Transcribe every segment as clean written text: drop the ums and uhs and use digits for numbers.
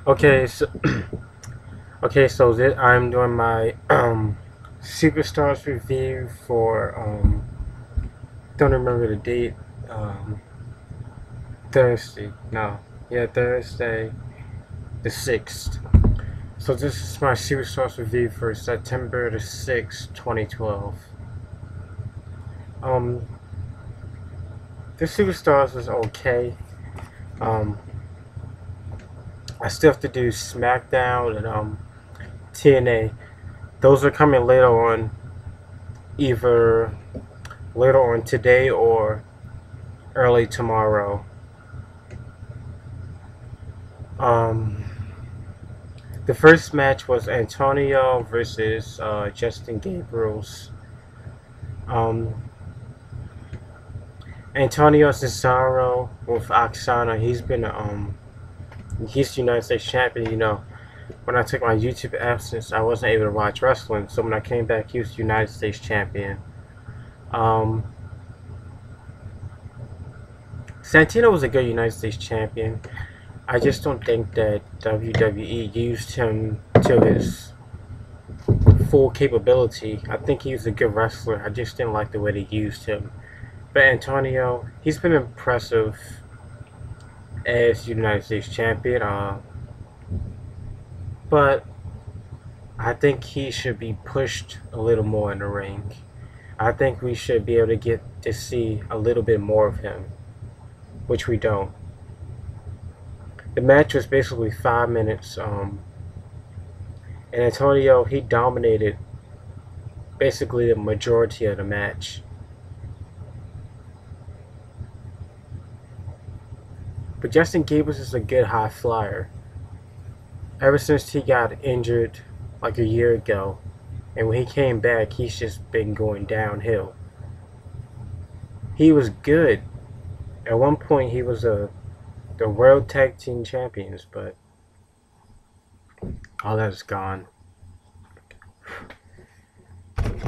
Okay, so I'm doing my Superstars review for don't remember the date. Um, Thursday. No, yeah, Thursday the 6th. So this is my Superstars review for September the 6th, 2012. Um, the Superstars was okay. Um, I still have to do SmackDown and TNA. Those are coming later on, either later on today or early tomorrow. Um, the first match was Antonio versus Justin Gabriel's. Um, Antonio Cesaro with Oksana. He's the United States champion. You know, when I took my YouTube absence, I wasn't able to watch wrestling. So when I came back, he was the United States champion. Um, Santino was a good United States champion. I just don't think that WWE used him to his full capability. I think he was a good wrestler. I just didn't like the way they used him. But Antonio, he's been impressive as United States champion. But I think he should be pushed a little more in the ring. I think we should be able to get to see a little bit more of him, which we don't. The match was basically 5 minutes. And Antonio, he dominated basically the majority of the match. But Justin Gabriel is a good high flyer. Ever since he got injured like a year ago, and when he came back, he's just been going downhill. He was good. At one point, he was the World Tag Team Champions, but all that is gone.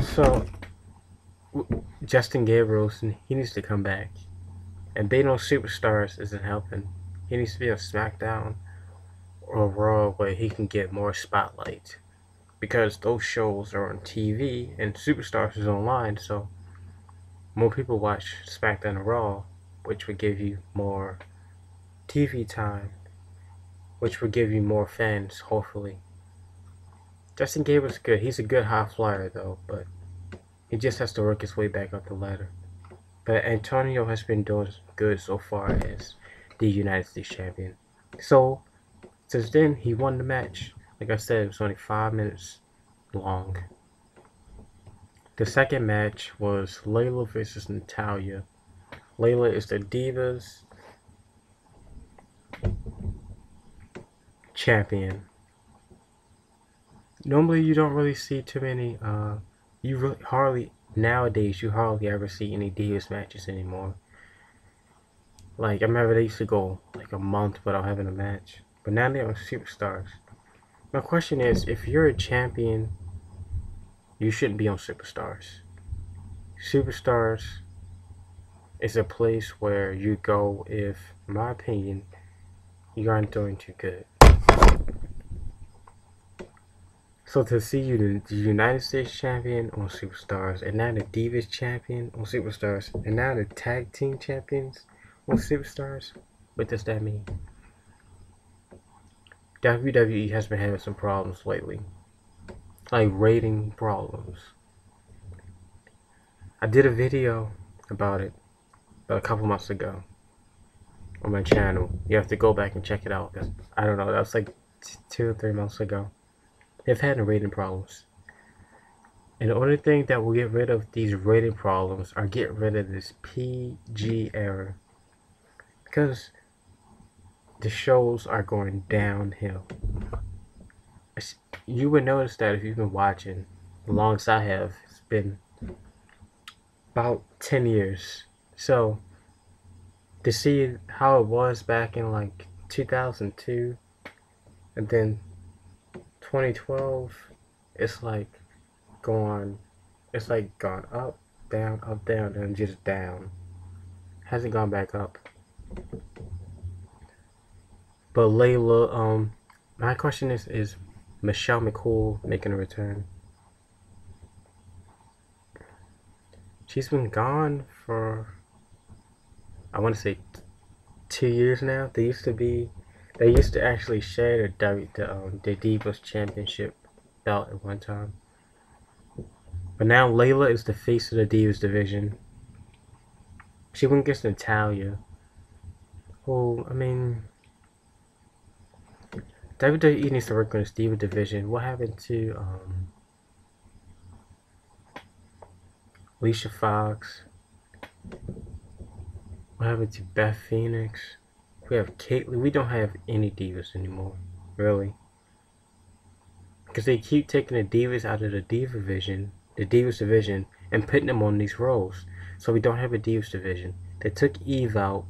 So, Justin Gabriel, he needs to come back. And being on Superstars isn't helping. He needs to be on SmackDown or Raw where he can get more spotlight. Because those shows are on TV and Superstars is online, so more people watch SmackDown and Raw, which would give you more TV time, which would give you more fans, hopefully. Justin Gabriel's good. He's a good high flyer, though, but he just has to work his way back up the ladder. But Antonio has been doing good so far as the United States champion. So, since then, he won the match. Like I said, it was only 5 minutes long. The second match was Layla versus Natalia. Layla is the Divas champion. Normally, you don't really see too many. Nowadays, you hardly ever see any Divas matches anymore. Like, I remember they used to go like a month without having a match. But now they're on Superstars. My question is, if you're a champion, you shouldn't be on Superstars. Superstars is a place where you go if, in my opinion, you aren't doing too good. So to see you the United States champion on Superstars, and now the Divas champion on Superstars, and now the tag team champions on Superstars, what does that mean? WWE has been having some problems lately, like rating problems. I did a video about it a couple months ago on my channel. You have to go back and check it out, because I don't know, that was like 2 or 3 months ago. They've had rating problems. And the only thing that will get rid of these rating problems are get rid of this PG error. Because the shows are going downhill. You would notice that if you've been watching as long as I have. It's been about 10 years. So, to see how it was back in like 2002 and then 2012, it's like gone up, down, and just down. Hasn't gone back up. But Layla, My question is Michelle McCool making a return? She's been gone for, I want to say, 2 years now. They used to actually share the Divas Championship belt at one time. But now Layla is the face of the Divas division. She went against Natalia. Who, I mean, WWE needs to work on this Diva division. What happened to Alicia Fox? What happened to Beth Phoenix? We have Caitlyn. We don't have any Divas anymore, really. Because they keep taking the Divas out of the Divas division, and putting them on these roles. So we don't have a Divas division. They took Eve out,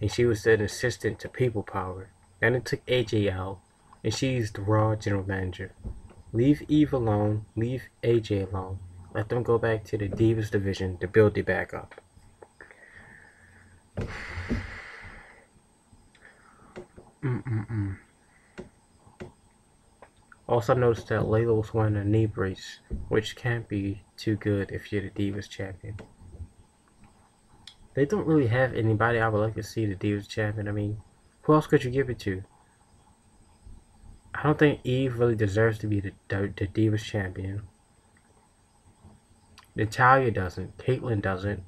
and she was an assistant to People Power. Then they took AJ out, and she's the Raw general manager. Leave Eve alone. Leave AJ alone. Let them go back to the Divas division to build it back up. Also noticed that Layla was wearing a knee brace, which can't be too good if you're the Divas champion. They don't really have anybody I would like to see the Divas champion. I mean, who else could you give it to? I don't think Eve really deserves to be the Divas champion. Natalia doesn't. Caitlyn doesn't.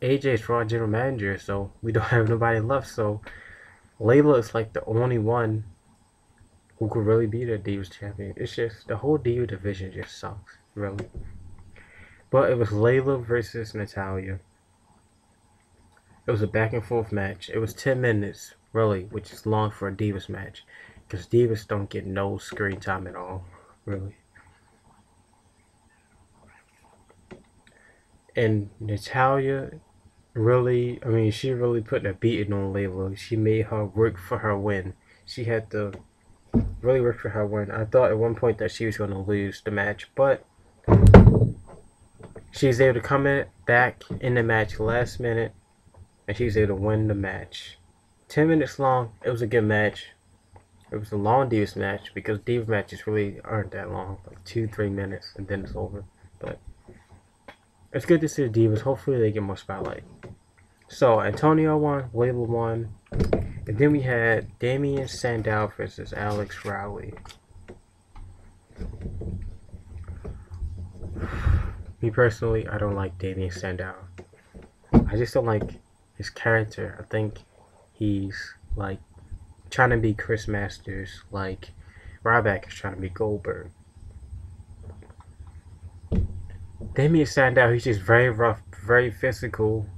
AJ's Raw general manager, so we don't have nobody left. So Layla is like the only one who could really be the Divas champion. It's just the whole Diva division just sucks, really. But it was Layla versus Natalia. It was a back and forth match. It was 10 minutes, really, which is long for a Divas match. Because Divas don't get no screen time at all, really. And Natalia really, I mean, she really put a beating on Layla. She made her work for her win. She had to really work for her win. I thought at one point that she was going to lose the match, but she was able to come back in the match last minute, and she was able to win the match. 10 minutes long. It was a good match. It was a long Divas match because Divas matches really aren't that long, like 2-3 minutes, and then it's over. But it's good to see the Divas. Hopefully they get more spotlight. So Antonio won, Layla won, and then we had Damien Sandow versus Alex Rowley. Me personally, I don't like Damien Sandow. I just don't like his character. I think he's like trying to be Chris Masters, like Ryback is trying to be Goldberg. Damien Sandow, he's just very rough, very physical.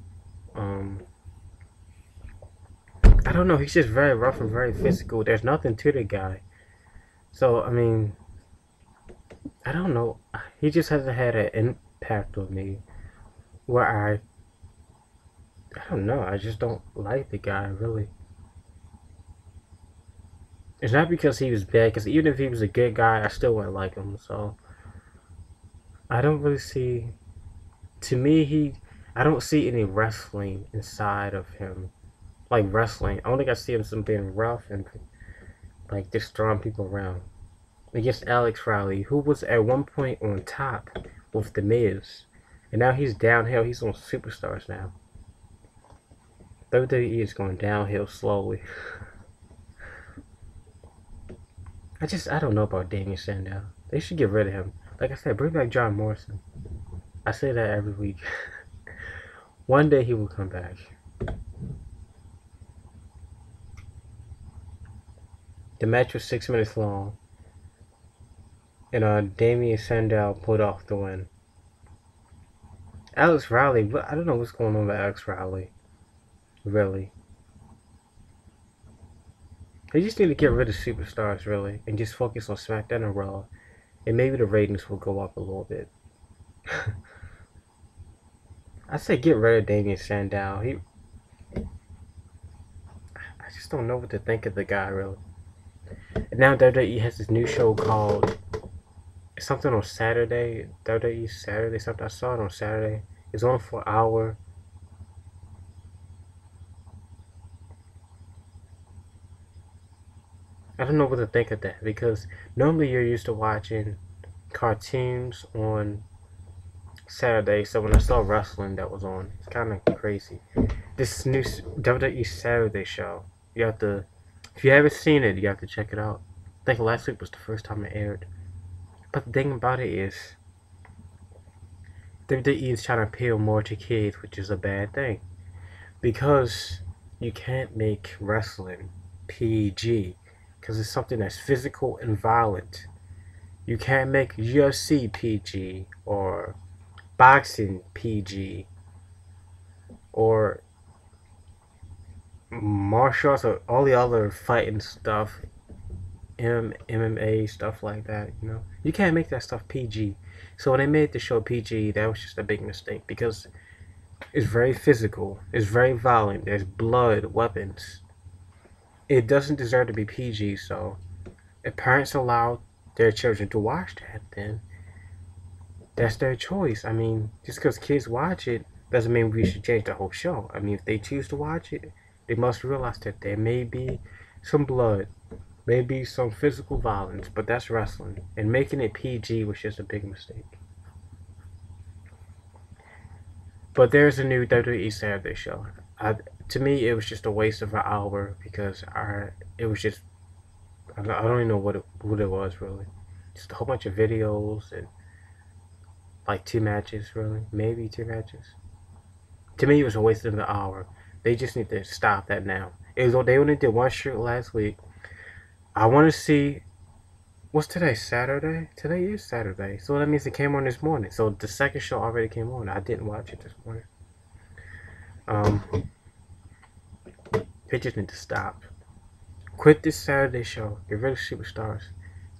I don't know, he's just very rough and very physical. There's nothing to the guy. So, I mean, I don't know. He just hasn't had an impact on me where I don't know. I just don't like the guy, really. It's not because he was bad, because even if he was a good guy, I still wouldn't like him. So, I don't really see. To me, I don't see any wrestling inside of him. Like wrestling. I don't think I see him some being rough and like just throwing people around. Against Alex Rowley, who was at one point on top with The Miz. And now he's downhill. He's on Superstars now. WWE is going downhill slowly. I don't know about Damien Sandow. They should get rid of him. Like I said, bring back John Morrison. I say that every week. One day he will come back. The match was 6 minutes long. And Damien Sandow pulled off the win. Alex Rowley, I don't know what's going on with Alex Rowley. Really. They just need to get rid of Superstars, really, and just focus on SmackDown and Raw. And maybe the ratings will go up a little bit. I say get rid of Damien Sandow. I just don't know what to think of the guy, really. And now WWE has this new show called something on Saturday. WWE Saturday something. I saw it on Saturday. It's on for an hour. I don't know what to think of that, because normally you're used to watching cartoons on Saturday, so when I saw wrestling that was on, it's kind of crazy. This new WWE Saturday show, you have to, if you haven't seen it, you have to check it out. I think last week was the first time it aired. But the thing about it is, WWE is trying to appeal more to kids, which is a bad thing. Because you can't make wrestling PG, because it's something that's physical and violent. You can't make UFC PG or boxing PG or martial arts or all the other fighting stuff, MMA stuff like that. You can't make that stuff PG. So when they made the show PG, that was just a big mistake, because it's very physical, it's very violent. There's blood, weapons. It doesn't deserve to be PG. So if parents allow their children to watch that, then that's their choice. I mean, just because kids watch it doesn't mean we should change the whole show. I mean, if they choose to watch it, they must realize that there may be some blood, maybe some physical violence, but that's wrestling. And making it PG was just a big mistake. But there's a new WWE Saturday show. To me, it was just a waste of an hour, because it was just, I don't even know what it was really. Just a whole bunch of videos and like 2 matches, really, maybe 2 matches. To me, it was a waste of an hour. They just need to stop that now. They only did one shoot last week. I want to see. What's today? Saturday? Today is Saturday. So that means it came on this morning. So the second show already came on. I didn't watch it this morning. They just need to stop. Quit this Saturday show. Get rid of SuperStars.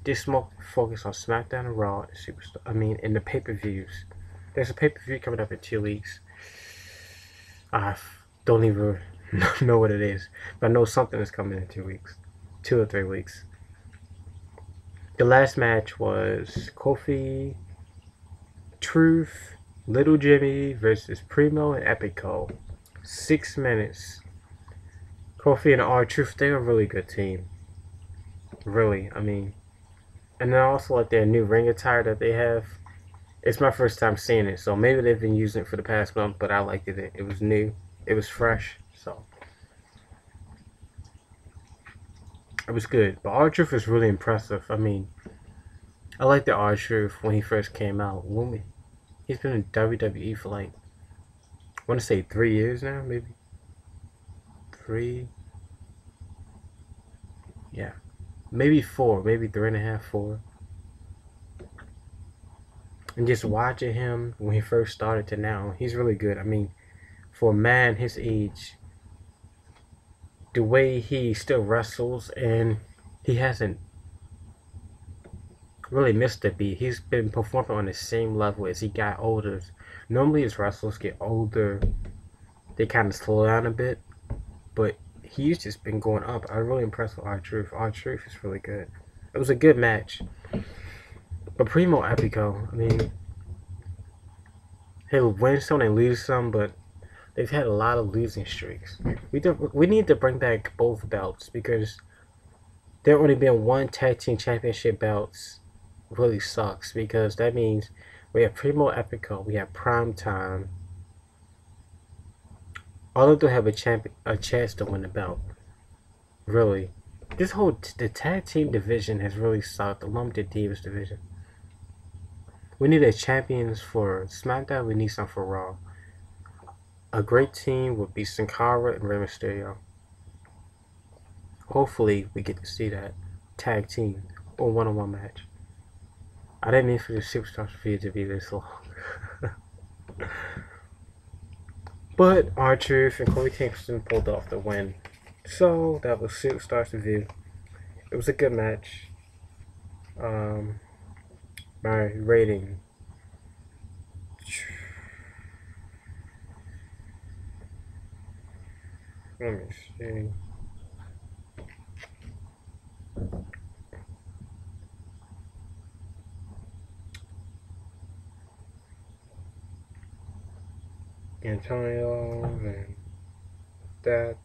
Just focus on SmackDown and Raw and SuperStar. I mean, in the pay-per-views. There's a pay-per-view coming up in 2 weeks. I don't even know what it is, but I know something is coming in 2 weeks, 2 or 3 weeks. The last match was Kofi, Truth, Little Jimmy versus Primo and Epico. 6 minutes. Kofi and R-Truth, they're a really good team. Really, I mean. And then also like their new ring attire that they have. It's my first time seeing it, so maybe they've been using it for the past month, but I liked it. It was new. It was fresh, so it was good. But R-Truth is really impressive. I mean, I like the R-Truth when he first came out. He's been in WWE for like, I want to say 3 years now, maybe. 3? Yeah. Maybe 4, maybe 3.5, 4. And just watching him when he first started to now, he's really good. I mean, for a man his age, the way he still wrestles, and he hasn't really missed a beat. He's been performing on the same level as he got older. Normally as wrestlers get older, they kind of slow down a bit, but he's just been going up. I'm really impressed with R-Truth. R-Truth is really good. It was a good match. But Primo Epico, I mean, he'll win some and lose some, but they've had a lot of losing streaks. We need to bring back both belts, because there only been one tag team championship belts really sucks, because that means we have Primo Epico, we have Prime Time. All of them have a chance to win the belt. Really, this whole the tag team division has really sucked, along with the Divas division. We need a champions for SmackDown. We need some for Raw. A great team would be Sin Cara and Rey Mysterio. Hopefully, we get to see that tag team or one-on-one match. I didn't mean for the SuperStars video to be this long. But R-Truth and Corey Kingston pulled off the win. So that was SuperStars review. It was a good match. My rating. Let me see. Antonio and that.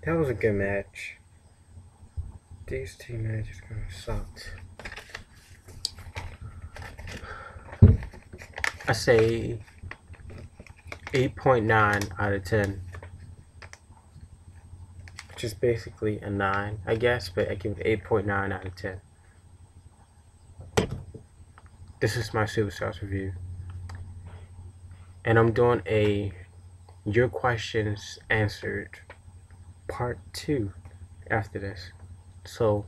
That was a good match. These two matches kind of sucked. I say 8.9 out of 10. Which is basically a 9, I guess, but I give it 8.9 out of 10. This is my SuperStars review. And I'm doing a Your Questions Answered Part 2 after this. So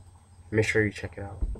make sure you check it out.